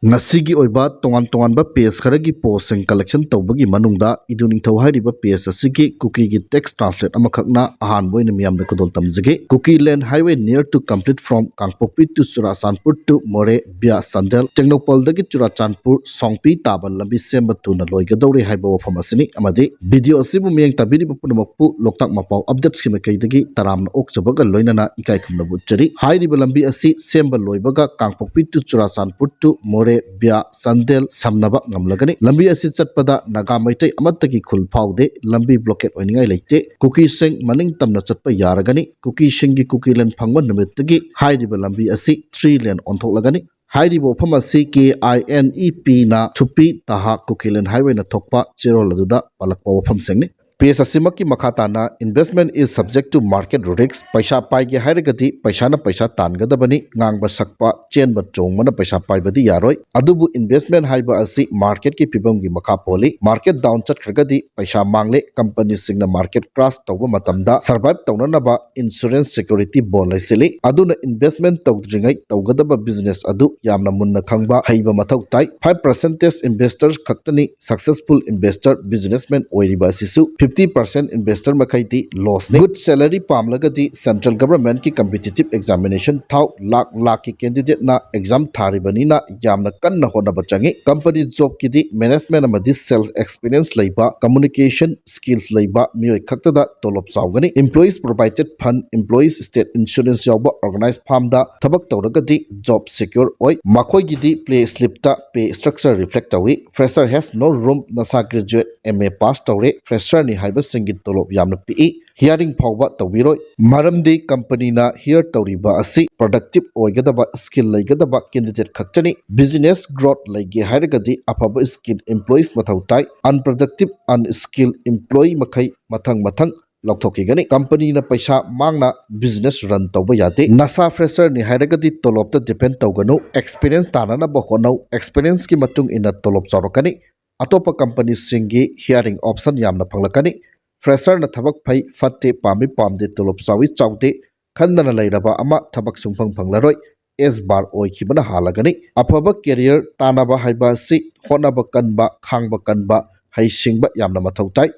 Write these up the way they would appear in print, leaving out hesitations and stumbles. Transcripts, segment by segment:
Nasigi oiba tongan page kharagi post and collection tawbagi manungda iduningthau hairiba page asigi cookie gi text translate amakhakna ahan boina miyamda kodol tamjige. Cookie lane highway near to complete from Kangpokpi to Churchandpur to More via Sandel Tengnoupal dagi Churchandpur Songpi tabal Lambi Semba Thuna Loigadouri haiba wafam asini amadi video asibu miyang tabiri punamakpu Loktak Mapao updates ki makai dagi taramna okchabaga loinana ikai khumna butchari hairiba lambi asi Semba loibaga Kangpokpi to Churchandpur to More via Sandel Samnaba ngamlagani lambi asi chatpada naga maitai amattagi khul phaude lambi blockade oiningai leite cookie sing maning tamna chatpa yaragani cookie singi cookie lane phangba numittagi hairiba lambi asi 3 lane onthoklagani hairiba pham asi KINEP na thupi taha cookie lane highway na thokpa cherol aduda palakpa pham sengni PS asimaki makhatana investment is subject to market risks paisa paige hairagati paisa na paisa tangadabani ngangba sakpa chenba chongmana paisa paibadi yaroi adubu investment haiba asi market ki pibamgi makha poli market down chatkragadi paisa mangle company singna market crash tawba matamda survive tawnanaba insurance security bond laisili aduna investment tawdringai tawgadaba business adu yamna munna khangba haiba mathau tai 5% investors khaktani successful investor businessman oiriba sisu 50% investor makaiti loss ne good salary pamlagati central government ki competitive examination thau lakh ki candidate na exam tharibani na yamna kanna honaba changi company job ki di management amadi sales experience leiba communication skills leiba mioi khaktada tolop chawgani employees provided fund employees state insurance yawba organized farm da thabak tawragati job secure oi makhoi gi di play slip ta pay structure reflect awi fresher has no room nasa graduate MA pass tawre fresher ni haiba singit tolop yamna pi hearing phawba tawiroi maramdi company na here tawriba asi productive oigadaba skill leigadaba candidate khakchani business growth leige hairagadi afaba skill employees mathau tai unproductive unskilled employee makhai mathang Lokthokigani company na paisa mangna business run tawba yate nasa fresher ni hairagadi tolop ta depend tawganu experience tanana ba honau experience ki matung ina tolop charokani atopa company singi hearing option yamna phanglakani fresher na thabak phai fatte pami pamde tolop chawi chawte khandana leiraba ama thabak sungphang phanglaroi S bar oi khibana halagani afaba career tanaba haiba si honaba kanba khangba kanba haisingba yamna mathau tai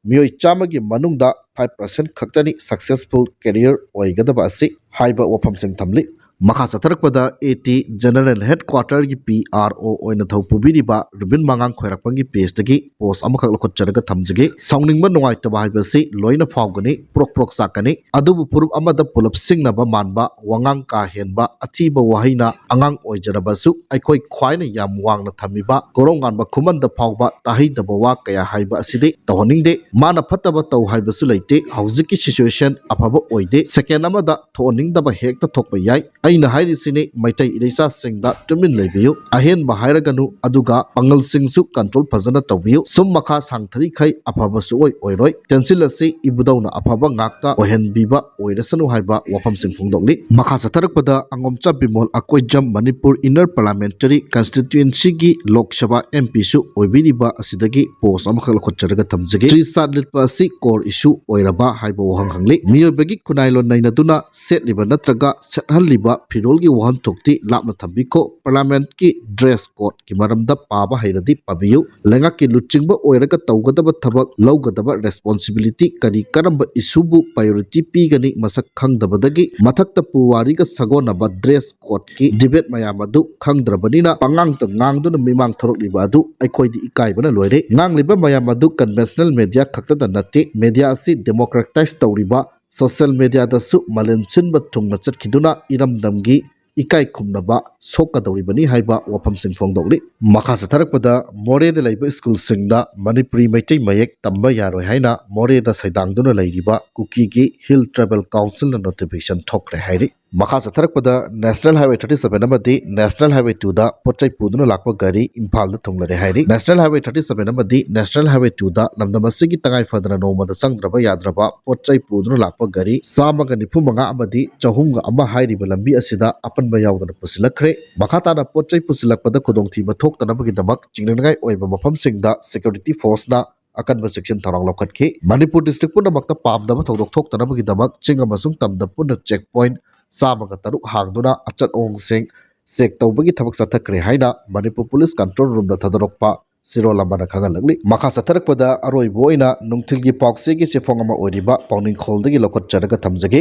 mioi chamagi manungda 5% khaktani successful career oigadaba asi haiba wafam sing thamli makha satharakpada AT general headquarter gi PRO oina thau pubiriba rubin mangang khoirakpangi page dagi post amakhak lokhot charaga thamjige sawningba nungaitaba haibasi loina phawgani prok sakani adubu purup amada pulap singnaba manba wangang ka henba athiba wahaina angang oijarabasu aikhoi khwaina yam wangna thamiba gorongan ba khumanda phawba tahidaba wa kaya haiba aside tawhningde mana phataba taw haibasu leite haujiki situation afaba oide second amada thoningdaba hekta thokpa yai aina hairisine maitai ireisa singda tumin leibiyu ahen ba hairaganu aduga pangal singsu control phajana tawbiyu sum makha sangthari khai afaba su oiroi tensil ase ibudawna afaba ngakta ohen biba oirasanu haiba wafam sing phungdokli makha satharakpada angomcha bimol akoijam manipur inner parliamentary constituency gi lok sabha MP su oibiriba asidagi post amakhal khotcharaga thamjage tri satlit pa si core issue oiraba haiba wahang hangli miyobagi kunailon nainaduna setliba natraga sethalliba फिरोल वाहन थोक्ति लापना थम्बिको parliament की dress code की मरमदा पाबा हैरदी पाबियु लेंगा की लुचिंगबा ओइरगा तौगदबा थबक लौगदबा responsibility करी करंब इशुबु priority पीगनी मसक खंगदबदगी मथक्ता पुवारीगा सगोनबा dress code की debate मयामदु खंगद्रबनिना पंगांग त ngang Mimang थरोकलिबा अदु अखोइदि इकाइबना लोइरे ngangliba mayamadu conventional media खक्तदा नते media asi democratize तौरिबा social media da su malen chinba thungna chatkiduna iramdamgi ikai khumnaba sokadawribani haiba wafam sing phongdokli makha satharakpada more da laiba school singda manipuri maitai mayek tamba yaroi haina more da saidangduna lairiba kuki gi hill travel council na notification thokre hairi makha satharakpada national highway 37 amadi national highway 2 da pochai puduna lakpa gari imphal da thunglare hairi national highway 37 amadi national highway 2 da namdamasigi tangai fadana nomada sangdraba yadraba pochai puduna lakpa gari samaga nifu manga amadi chahumga ama hairiba lambi asida apanba yawdana pusilakre makha tana pochai pusilakpada khudongthiba thoktanabagi damak chingrangai oiba mafam singda security force na akanba section tharang lokhatki manipur district puna makta pamdaba thodok thoktanabagi damak chinga masung tamda puna checkpoint Samaga taruk hangduna achat ong sing check ꯇꯧꯕꯒꯤ ꯊꯕꯛ ꯆꯠꯊꯈ꯭ꯔꯦ ꯍꯥꯏꯅ Manipur police control ꯔꯨꯝꯗ ꯊꯥꯗꯣꯔꯛꯄ ꯁꯤꯔꯣꯜ ꯂꯝꯕꯥꯅ ꯈꯪꯍꯜꯂꯛꯂꯤ꯫ ꯃꯈꯥ ꯆꯠꯊꯔꯛꯄꯗ ꯑꯔꯣꯏꯕ ꯑꯣꯏꯅ ꯅꯨꯡꯊꯤꯜꯒꯤ ꯄꯥꯎꯆꯦꯒꯤ ꯆꯦꯐꯣꯡ ꯑꯃ ꯑꯣꯏꯔꯤꯕ ꯄꯥꯎꯅꯤꯡꯈꯣꯜꯗꯒꯤ ꯂꯧꯈꯠꯆꯔꯒ ꯊꯝꯖꯒꯦ꯫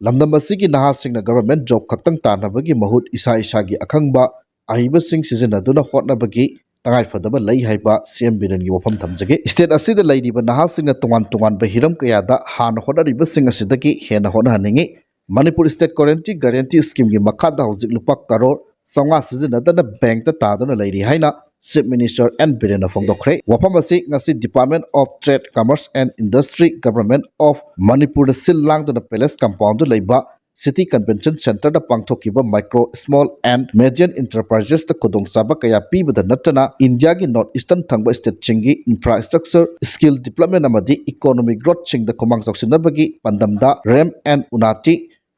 ꯂꯝꯗꯝ ꯑꯁꯤꯒꯤ ꯅꯍꯥꯁꯤꯡꯅ ꯒꯚꯔꯟꯃꯦꯟꯠ ꯖꯣꯕ ꯈꯛꯇꯪ ꯇꯥꯟꯅꯕꯒꯤ ꯃꯍꯨꯠ ꯏꯁꯥꯒꯤ ꯑꯈꯪꯕ ꯑꯍꯩꯕꯁꯤꯡ ꯁꯤꯖꯤꯟꯅꯗꯨꯅ ꯍꯣꯠꯅꯕꯒꯤ ꯇꯉꯥꯏꯐꯗꯕ ꯂꯩ ꯍꯥꯏꯕ ꯁꯤꯑꯦꯝ ꯕꯤꯔꯦꯟꯒꯤ ꯋꯥꯐꯝ ꯊꯝꯖꯒꯦ꯫ ꯁ꯭ꯇꯦꯠ ꯑꯁꯤꯗ ꯂꯩꯔꯤꯕ ꯅꯍꯥꯁꯤꯡꯅ ꯇꯣꯉꯥꯟꯕ ꯍꯤꯔꯝ ꯀꯌꯥꯗ ꯍꯥꯟꯅ ꯍꯣꯠꯅꯔꯤꯕꯁꯤꯡ ꯑꯁꯤꯗꯒꯤ ꯍꯦꯟꯅ ꯍꯣꯠꯅꯍꯟꯅꯤꯡꯉꯤ꯫ ꯃꯅꯤꯄꯨꯔ ꯁ꯭ꯇꯦꯠ ꯀ꯭ꯋꯥꯔꯦꯟꯇꯤ ꯒꯥꯔꯦꯟꯇꯤ ꯁ꯭ꯀꯤꯝꯒꯤ ꯃꯈꯥꯗ ꯍꯧꯖꯤꯛ ꯂꯨꯄꯥ ꯀꯔꯣꯔ 500 ꯁꯤꯖꯤꯟꯅꯗꯅ ꯕꯦꯡꯛꯇ ꯇꯥꯗꯨꯅ ꯂꯩꯔꯤ ꯍꯥꯏꯅ ꯆꯤꯞ ꯃꯤꯅꯤꯁꯇꯔ ꯑꯦꯟ ꯕꯤꯔꯦꯟꯅ ꯐꯣꯡꯗꯣꯛꯈ꯭ꯔꯦ꯫ ꯋꯥꯐꯝ ꯑꯁꯤ ꯉꯁꯤ department of trade, commerce and industry, government of ꯃꯅꯤꯄꯨꯔꯗ ꯁꯤꯜ ꯂꯥꯡꯗꯨꯅ ꯄꯦꯂꯦꯁ ꯀꯝꯄꯥꯎꯟꯗ ꯂꯩꯕ ꯁꯤꯇꯤ ꯀꯟꯚꯦꯟꯁꯟ ꯁꯦꯟꯇꯔꯗ ꯄꯥꯡꯊꯣꯛꯈꯤꯕ ꯃꯥꯏꯀ꯭ꯔꯣ, ꯁ꯭ꯃꯣꯜ ꯑꯦꯟड ꯃꯦꯗꯤꯌꯝ ꯏꯟꯇꯔꯄ꯭ꯔꯥꯏꯖꯦꯁꯇ ꯈꯨꯗꯣꯡꯆꯥꯕ ꯀꯌꯥ ꯄꯤꯕꯗ ꯅꯠꯇꯅ ꯏꯟꯗꯤꯌꯥꯒꯤ ꯅꯣꯔꯊ ꯏꯁꯇꯔꯟ ꯊꯪꯕ ꯁ꯭ꯇꯦꯠꯁꯤꯡꯒꯤ ꯏꯟꯐ꯭ꯔꯥꯁ꯭ꯇ꯭ꯔꯛꯆꯔ, ꯁ꯭ꯀꯤꯜ ꯗꯤꯚꯂꯞꯃꯦꯟꯠ ꯑꯃꯗꯤ ꯏꯀꯣꯅꯣꯃꯤꯛ ꯒ꯭ꯔꯣꯊꯁꯤꯡꯗ ꯈꯨꯃꯥꯡ ꯆꯥꯎꯁꯤꯟꯅꯕꯒꯤ ꯄꯥꯟꯗꯝꯗ ꯔꯦꯝ ꯑꯦꯟ ꯎꯅꯥꯇꯤ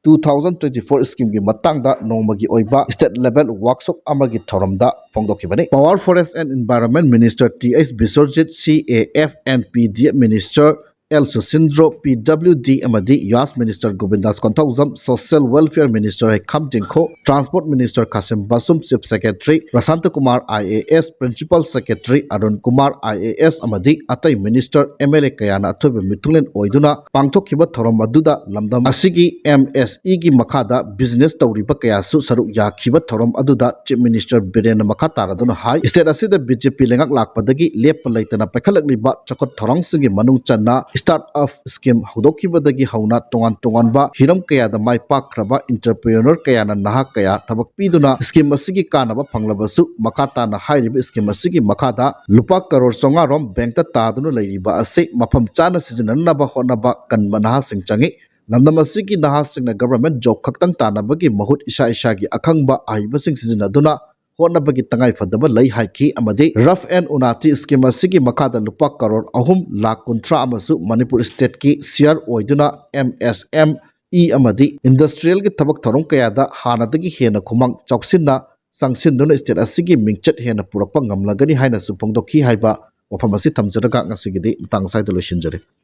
2024 ꯁ꯭ꯀꯤꯝꯒꯤ ꯃꯇꯥꯡꯗ ꯅꯣꯡꯃꯒꯤ ꯑꯣꯏꯕ ꯁ꯭ꯇꯦꯠ ꯂꯦꯚꯦꯜ ꯋꯥꯔꯛꯁꯣꯞ ꯑꯃꯒꯤ ꯊꯧꯔꯝꯗ ꯐꯣꯡꯗꯣꯛꯈꯤꯕꯅꯤ꯫ Power, forest and environment minister TH. Biswajit, CAF and PDF minister L. Susindro, PWD. ꯑꯃꯗꯤ YAS minister Govindas Konthoujam, social welfare minister Heikham Dingo, transport minister Khashim Vashum, chief secretary Prashant Kumar IAS, principal secretary Arun Kumar IAS ꯑꯃꯗꯤ ꯑꯇꯩ ꯃꯤꯅꯤꯁꯇꯔ, ꯑꯦꯝ.ꯑꯦꯜ.ꯑꯦ. ꯀꯌꯥꯅ ꯑꯊꯣꯏꯕ ꯃꯤꯊꯨꯡꯂꯦꯟ ꯑꯣꯏꯗꯨꯅ ꯄꯥꯡꯊꯣꯛꯈꯤꯕ ꯊꯧꯔꯝ ꯑꯗꯨꯗ ꯂꯝꯗꯝ ꯑꯁꯤꯒꯤ ꯑꯦꯝ.ꯑꯦꯁ.ꯏ.ꯒꯤ ꯃꯈꯥꯗ ꯕꯤꯖꯤꯅꯦꯁ ꯇꯧꯔꯤꯕ ꯀꯌꯥꯁꯨ ꯁꯔꯨꯛ ꯌꯥꯈꯤꯕ ꯊꯧꯔꯝ ꯑꯗꯨꯗ ꯆꯤꯞ ꯃꯤꯅꯤꯁꯇꯔ ꯕꯤꯔꯦꯟꯅ ꯃꯈꯥ ꯇꯥꯔꯗꯨꯅ ꯍꯥꯏ ꯁ꯭ꯇꯦꯠ ꯑꯁꯤꯗ ꯕꯤ.ꯖꯦ.ꯄꯤ. ꯂꯩꯉꯥꯛ ꯂꯥꯛꯄꯗꯒꯤ ꯂꯦꯞꯄ ꯂꯩꯇꯅ ꯄꯥꯏꯈꯠꯂꯛꯂꯤꯕ ꯆꯥꯎꯈꯠ ꯊꯧꯔꯥꯡꯁꯤꯡꯒꯤ ꯃꯅꯨꯡ ꯆꯟꯅ ꯁ꯭ꯇꯥꯔꯠ ꯑꯞ ꯁ꯭ꯀꯤꯝ ꯍꯧꯗꯣꯛꯈꯤꯕꯗꯒꯤ ꯍꯧꯅ ꯇꯣꯉꯥꯟꯕ ꯍꯤꯔꯝ ꯀꯌꯥꯗ ꯃꯥꯏ ꯄꯥꯛꯈ꯭ꯔꯕ ꯏꯟꯇꯔꯄ꯭ꯔꯤꯅꯔ ꯀꯌꯥꯅ ꯅꯍꯥ ꯀꯌꯥ ꯊꯕꯛ ꯄꯤꯗꯨꯅ ꯁ꯭ꯀꯤꯝ ꯑꯁꯤꯒꯤ ꯀꯥꯟꯅꯕ ꯐꯪꯂꯕꯁꯨ ꯃꯈꯥ ꯇꯥꯅ ꯍꯥꯏꯔꯤꯕ ꯁ꯭ꯀꯤꯝ ꯑꯁꯤꯒꯤ ꯃꯈꯥꯗ ꯂꯨꯄꯥ ꯀꯔꯣꯔ 500 ꯔꯣꯝ ꯕꯦꯡꯛꯇ ꯇꯥꯗꯨꯅ ꯂꯩꯔꯤꯕ ꯑꯁꯤ ꯃꯐꯝ ꯆꯥꯅ ꯁꯤꯖꯤꯟꯅꯅꯕ ꯍꯣꯠꯅꯕ ꯀꯟꯕ ꯅꯍꯥꯁꯤꯡ ꯆꯪꯏ꯫ ꯂꯝꯗꯝ ꯑꯁꯤꯒꯤ ꯅꯍꯥꯁꯤꯡꯅ ꯒꯚꯔꯟꯃꯦꯟꯠ ꯖꯣꯕ ꯈꯛꯇꯪ ꯇꯥꯟꯅꯕꯒꯤ ꯃꯍꯨꯠ ꯏꯁꯥꯒꯤ ꯑꯈꯪꯕ ꯑꯍꯩꯕꯁꯤꯡ ꯁꯤꯖꯤꯟꯅꯗꯨꯅ ꯍꯣꯠꯅꯕꯒꯤ ꯇꯉꯥꯏꯐꯗꯕ ꯂꯩ ꯍꯥꯏꯈꯤ ꯑꯃꯗꯤ ꯔꯐ ꯑꯦꯟ ꯎꯅꯥꯇꯤ ꯁ꯭ꯀꯤꯝ ꯑꯁꯤꯒꯤ ꯃꯈꯥꯗ ꯂꯨꯄꯥ ꯀꯔꯣꯔ 3,50,00,000 ꯑꯃꯁꯨ ꯃꯅꯤꯄꯨꯔ ꯁ꯭ꯇꯦꯠꯀꯤ ꯁꯤꯌꯔ ꯑꯣꯏꯗꯨꯅ ꯑꯦꯝ.ꯑꯦꯁ.ꯑꯦꯝ.ꯏ. ꯑꯃꯗꯤ ꯏꯟꯗꯁꯇ꯭ꯔꯤꯌꯦꯜꯒꯤ ꯊꯕꯛ ꯊꯧꯔꯝ ꯀꯌꯥꯗ ꯍꯥꯟꯅꯗꯒꯤ ꯍꯦꯟꯅ ꯈꯨꯃꯥꯡ ꯆꯥꯎꯁꯤꯟꯅ ꯆꯪꯁꯤꯟꯗꯨꯅ ꯁ꯭ꯇꯦꯠ ꯑꯁꯤꯒꯤ ꯃꯤꯡꯆꯠ ꯍꯦꯟꯅ ꯄꯨꯔꯛꯄ ꯉꯝꯂꯒꯅꯤ ꯍꯥꯏꯅꯁꯨ ꯐꯣꯡꯗꯣꯛꯈꯤ ꯍꯥꯏꯕ ꯋꯥꯐꯝ ꯑꯁꯤ ꯊꯝꯖꯔꯒ ꯉꯁꯤꯒꯤꯗꯤ ꯃꯇꯥꯡ ꯑꯁ꯭ꯋꯥꯏꯗ ꯂꯣꯏꯁꯤꯟꯖꯔꯦ꯫